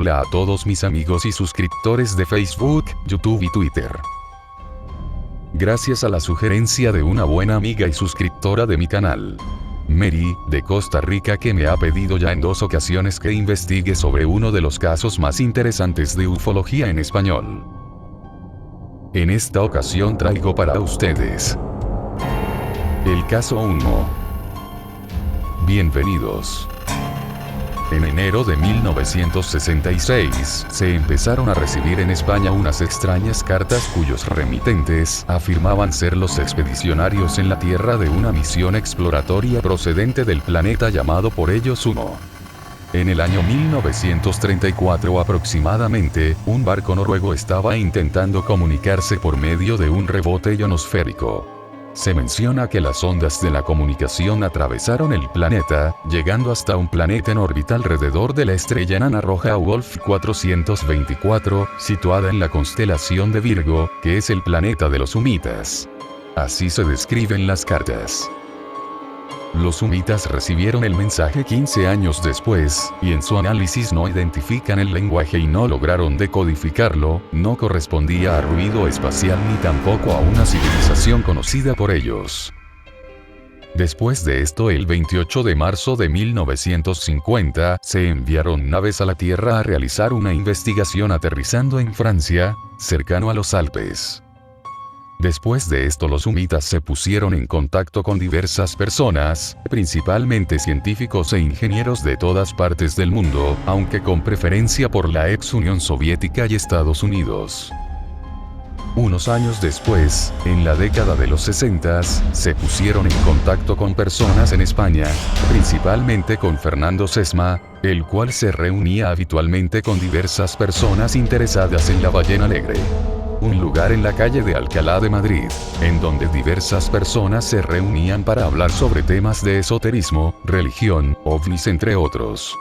hola a todos mis amigos y suscriptores de Facebook, YouTube y Twitter. Gracias a la sugerencia de una buena amiga y suscriptora de mi canal, Mary, de Costa Rica, que me ha pedido ya en 2 ocasiones que investigue sobre uno de los casos más interesantes de ufología en español. En esta ocasión traigo para ustedes el caso Humo. Bienvenidos. En enero de 1966, se empezaron a recibir en España unas extrañas cartas cuyos remitentes afirmaban ser los expedicionarios en la Tierra de una misión exploratoria procedente del planeta llamado por ellos Humo. En el año 1934 aproximadamente, un barco noruego estaba intentando comunicarse por medio de un rebote ionosférico. Se menciona que las ondas de la comunicación atravesaron el planeta, llegando hasta un planeta en órbita alrededor de la estrella enana roja Wolf 424, situada en la constelación de Virgo, que es el planeta de los humitas. Así se describen las cartas. Los humitas recibieron el mensaje 15 años después, y en su análisis no identifican el lenguaje y no lograron decodificarlo, no correspondía a ruido espacial ni tampoco a una civilización conocida por ellos. Después de esto, el 28 de marzo de 1950, se enviaron naves a la Tierra a realizar una investigación aterrizando en Francia, cercano a los Alpes. Después de esto, los humitas se pusieron en contacto con diversas personas, principalmente científicos e ingenieros de todas partes del mundo, aunque con preferencia por la ex Unión Soviética y Estados Unidos. Unos años después, en la década de los 60, se pusieron en contacto con personas en España, principalmente con Fernando Sesma, el cual se reunía habitualmente con diversas personas interesadas en la ballena alegre, un lugar en la calle de Alcalá de Madrid, en donde diversas personas se reunían para hablar sobre temas de esoterismo, religión, ovnis entre otros.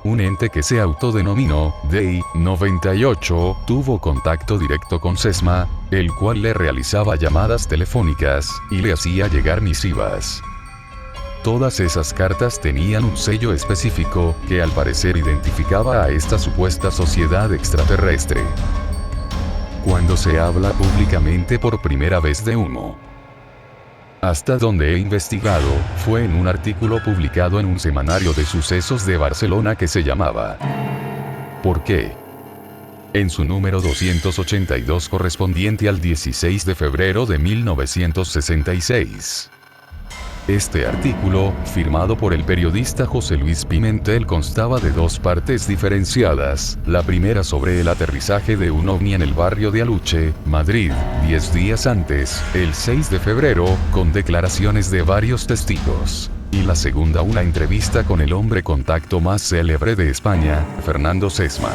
Un ente que se autodenominó DEI 98 tuvo contacto directo con Sesma, el cual le realizaba llamadas telefónicas y le hacía llegar misivas. Todas esas cartas tenían un sello específico que al parecer identificaba a esta supuesta sociedad extraterrestre. Cuando se habla públicamente por primera vez de Humo, hasta donde he investigado, fue en un artículo publicado en un semanario de sucesos de Barcelona que se llamaba ¿Por qué?, en su número 282 correspondiente al 16 de febrero de 1966. Este artículo, firmado por el periodista José Luis Pimentel, constaba de 2 partes diferenciadas, la primera sobre el aterrizaje de un ovni en el barrio de Aluche, Madrid, 10 días antes, el 6 de febrero, con declaraciones de varios testigos, y la segunda una entrevista con el hombre contacto más célebre de España, Fernando Sesma.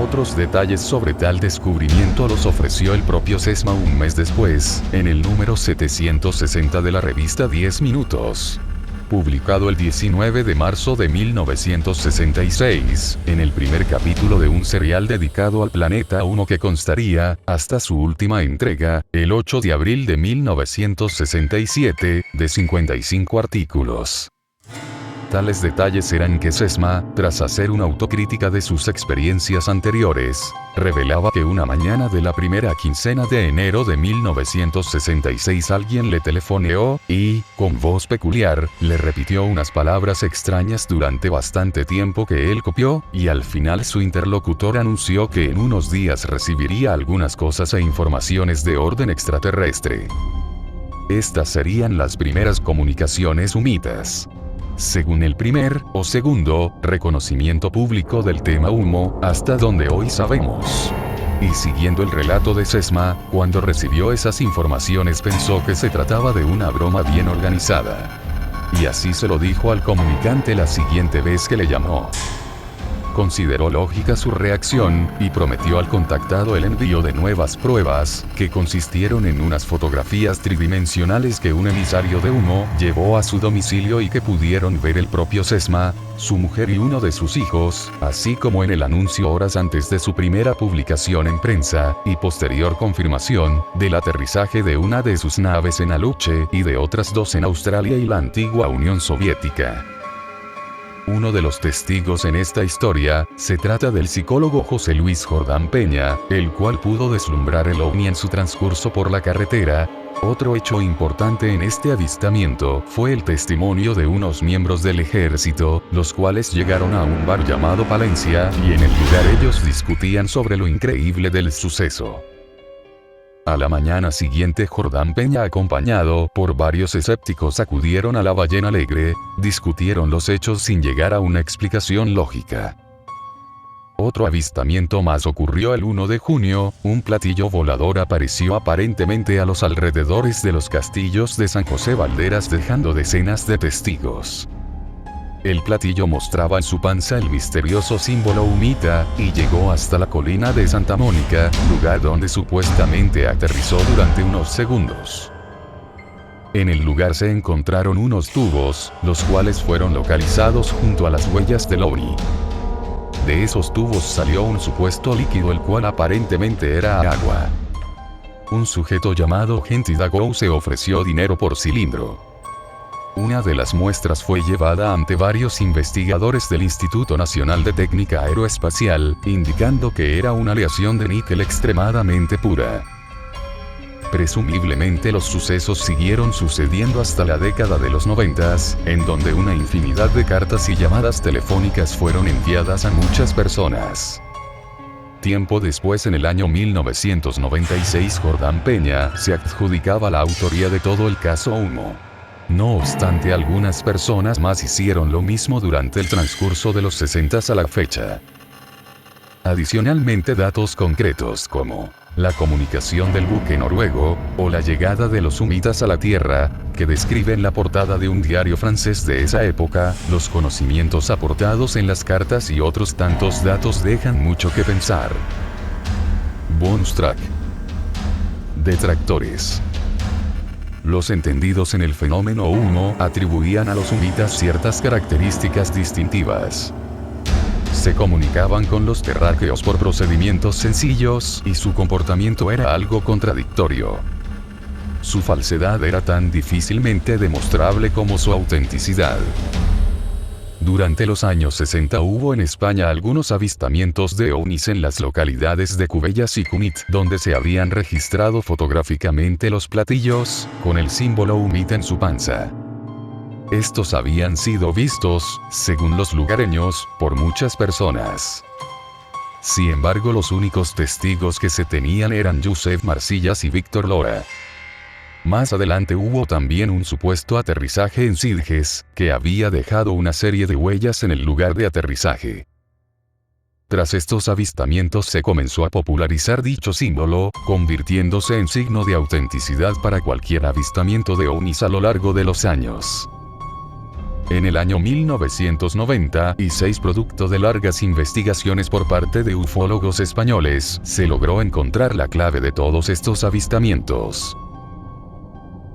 Otros detalles sobre tal descubrimiento los ofreció el propio Sesma un mes después, en el número 760 de la revista 10 Minutos. Publicado el 19 de marzo de 1966, en el primer capítulo de un serial dedicado al planeta Humo que constaría, hasta su última entrega, el 8 de abril de 1967, de 55 artículos. Tales detalles eran que Sesma, tras hacer una autocrítica de sus experiencias anteriores, revelaba que una mañana de la primera quincena de enero de 1966 alguien le telefoneó y, con voz peculiar, le repitió unas palabras extrañas durante bastante tiempo que él copió, y al final su interlocutor anunció que en unos días recibiría algunas cosas e informaciones de orden extraterrestre. Estas serían las primeras comunicaciones humitas. Según el primer, o segundo, reconocimiento público del tema Humo, hasta donde hoy sabemos. Y siguiendo el relato de Sesma, cuando recibió esas informaciones pensó que se trataba de una broma bien organizada. Y así se lo dijo al comunicante la siguiente vez que le llamó. Consideró lógica su reacción, y prometió al contactado el envío de nuevas pruebas, que consistieron en unas fotografías tridimensionales que un emisario de Humo llevó a su domicilio y que pudieron ver el propio Sesma, su mujer y uno de sus hijos, así como en el anuncio horas antes de su primera publicación en prensa, y posterior confirmación, del aterrizaje de una de sus naves en Aluche y de otras 2 en Australia y la antigua Unión Soviética. Uno de los testigos en esta historia, se trata del psicólogo José Luis Jordán Peña, el cual pudo deslumbrar el ovni en su transcurso por la carretera. Otro hecho importante en este avistamiento fue el testimonio de unos miembros del ejército, los cuales llegaron a un bar llamado Palencia, y en el lugar ellos discutían sobre lo increíble del suceso. A la mañana siguiente Jordán Peña acompañado por varios escépticos acudieron a la Ballena Alegre, discutieron los hechos sin llegar a una explicación lógica. Otro avistamiento más ocurrió el 1 de junio, un platillo volador apareció aparentemente a los alrededores de los castillos de San José Valderas dejando decenas de testigos. El platillo mostraba en su panza el misterioso símbolo humita, y llegó hasta la colina de Santa Mónica, lugar donde supuestamente aterrizó durante unos segundos. En el lugar se encontraron unos tubos, los cuales fueron localizados junto a las huellas del ovni. De esos tubos salió un supuesto líquido el cual aparentemente era agua. Un sujeto llamado Gentil Dago se ofreció dinero por cilindro. Una de las muestras fue llevada ante varios investigadores del Instituto Nacional de Técnica Aeroespacial, indicando que era una aleación de níquel extremadamente pura. Presumiblemente los sucesos siguieron sucediendo hasta la década de los 90, en donde una infinidad de cartas y llamadas telefónicas fueron enviadas a muchas personas. Tiempo después, en el año 1996, Jordán Peña se adjudicaba la autoría de todo el caso Humo. No obstante, algunas personas más hicieron lo mismo durante el transcurso de los 60s a la fecha. Adicionalmente, datos concretos como la comunicación del buque noruego, o la llegada de los humitas a la Tierra, que describen la portada de un diario francés de esa época, los conocimientos aportados en las cartas y otros tantos datos dejan mucho que pensar. Bonus track. Detractores. Los entendidos en el fenómeno Humo atribuían a los humitas ciertas características distintivas. Se comunicaban con los terráqueos por procedimientos sencillos, y su comportamiento era algo contradictorio. Su falsedad era tan difícilmente demostrable como su autenticidad. Durante los años 60 hubo en España algunos avistamientos de ovnis en las localidades de Cubellas y Cunit, donde se habían registrado fotográficamente los platillos, con el símbolo humita en su panza. Estos habían sido vistos, según los lugareños, por muchas personas. Sin embargo, los únicos testigos que se tenían eran Josep Marsillas y Víctor Lora. Más adelante hubo también un supuesto aterrizaje en Sitges, que había dejado una serie de huellas en el lugar de aterrizaje. Tras estos avistamientos se comenzó a popularizar dicho símbolo, convirtiéndose en signo de autenticidad para cualquier avistamiento de ovnis a lo largo de los años. En el año 1996, producto de largas investigaciones por parte de ufólogos españoles, se logró encontrar la clave de todos estos avistamientos.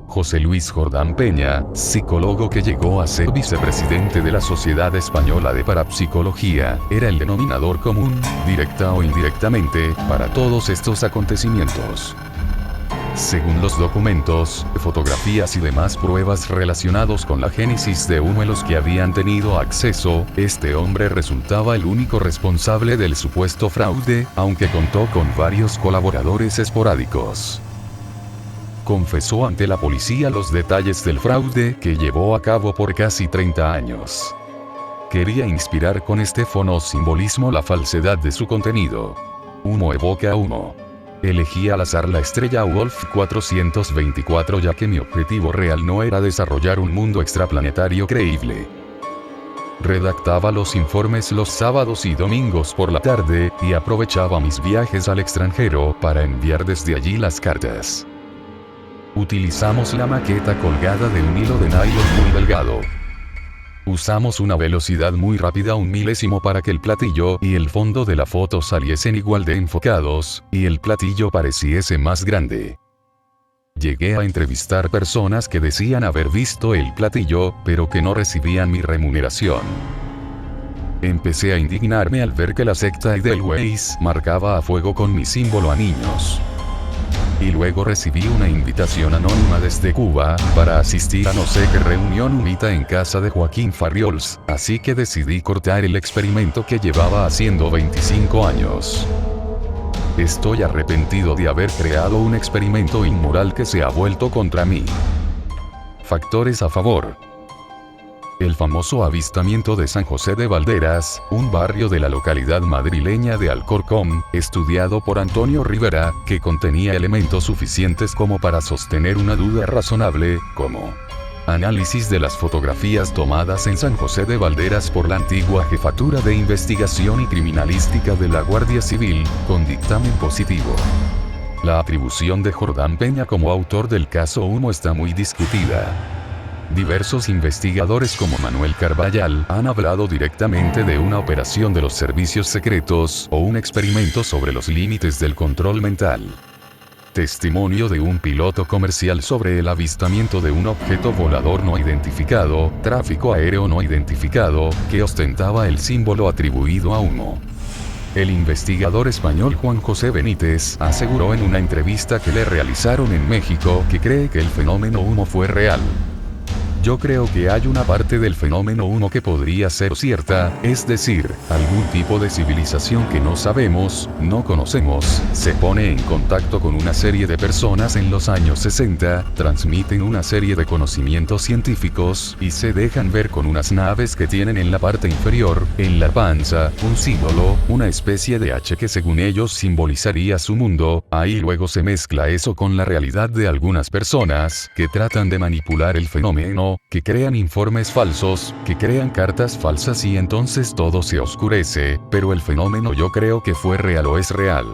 José Luis Jordán Peña, psicólogo que llegó a ser vicepresidente de la Sociedad Española de Parapsicología, era el denominador común, directa o indirectamente, para todos estos acontecimientos. Según los documentos, fotografías y demás pruebas relacionados con la génesis de humo en los que habían tenido acceso, este hombre resultaba el único responsable del supuesto fraude, aunque contó con varios colaboradores esporádicos. Confesó ante la policía los detalles del fraude que llevó a cabo por casi 30 años. Quería inspirar con este fono-simbolismo la falsedad de su contenido. Humo evoca humo. Elegí al azar la estrella Wolf 424 ya que mi objetivo real no era desarrollar un mundo extraplanetario creíble. Redactaba los informes los sábados y domingos por la tarde, y aprovechaba mis viajes al extranjero para enviar desde allí las cartas. Utilizamos la maqueta colgada de un hilo de nylon muy delgado. Usamos una velocidad muy rápida, 1 milésimo, para que el platillo y el fondo de la foto saliesen igual de enfocados, y el platillo pareciese más grande. Llegué a entrevistar personas que decían haber visto el platillo, pero que no recibían mi remuneración. Empecé a indignarme al ver que la secta Edelweiss marcaba a fuego con mi símbolo a niños. y luego recibí una invitación anónima desde Cuba, para asistir a no sé qué reunión humita en casa de Joaquín Farriols, así que decidí cortar el experimento que llevaba haciendo 25 años. Estoy arrepentido de haber creado un experimento inmoral que se ha vuelto contra mí. Factores a favor. El famoso avistamiento de San José de Valderas, un barrio de la localidad madrileña de Alcorcón, estudiado por Antonio Rivera, que contenía elementos suficientes como para sostener una duda razonable, como análisis de las fotografías tomadas en San José de Valderas por la antigua Jefatura de Investigación y Criminalística de la Guardia Civil, con dictamen positivo. La atribución de Jordán Peña como autor del caso Humo está muy discutida. Diversos investigadores como Manuel Carballal han hablado directamente de una operación de los servicios secretos o un experimento sobre los límites del control mental. Testimonio de un piloto comercial sobre el avistamiento de un objeto volador no identificado, tráfico aéreo no identificado, que ostentaba el símbolo atribuido a Humo. El investigador español Juan José Benítez aseguró en una entrevista que le realizaron en México que cree que el fenómeno Humo fue real. Yo creo que hay una parte del fenómeno Humo que podría ser cierta, es decir, algún tipo de civilización que no sabemos, no conocemos, se pone en contacto con una serie de personas en los años 60, transmiten una serie de conocimientos científicos, y se dejan ver con unas naves que tienen en la parte inferior, en la panza, un símbolo, una especie de H que según ellos simbolizaría su mundo, ahí luego se mezcla eso con la realidad de algunas personas, que tratan de manipular el fenómeno, que crean informes falsos, que crean cartas falsas y entonces todo se oscurece, pero el fenómeno yo creo que fue real o es real.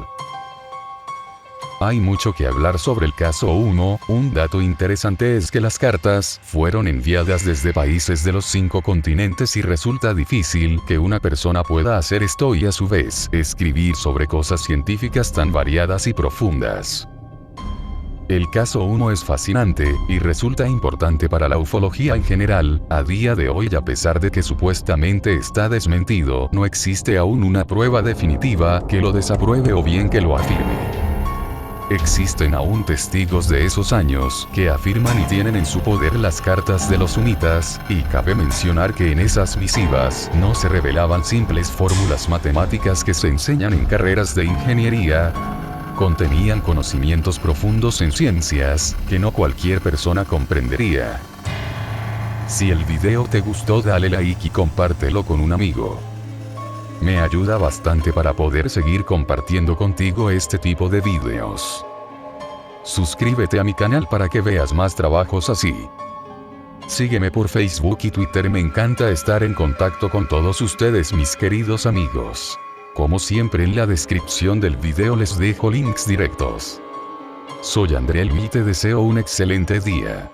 Hay mucho que hablar sobre el caso Humo. Un dato interesante es que las cartas fueron enviadas desde países de los 5 continentes y resulta difícil que una persona pueda hacer esto y a su vez escribir sobre cosas científicas tan variadas y profundas. El caso Humo es fascinante, y resulta importante para la ufología en general. A día de hoy, a pesar de que supuestamente está desmentido, no existe aún una prueba definitiva que lo desapruebe o bien que lo afirme. Existen aún testigos de esos años que afirman y tienen en su poder las cartas de los humitas, y cabe mencionar que en esas misivas no se revelaban simples fórmulas matemáticas que se enseñan en carreras de ingeniería. Contenían conocimientos profundos en ciencias, que no cualquier persona comprendería. Si el video te gustó, dale like y compártelo con un amigo. Me ayuda bastante para poder seguir compartiendo contigo este tipo de videos. Suscríbete a mi canal para que veas más trabajos así. Sígueme por Facebook y Twitter, me encanta estar en contacto con todos ustedes, mis queridos amigos. Como siempre, en la descripción del video les dejo links directos. Soy André y te deseo un excelente día.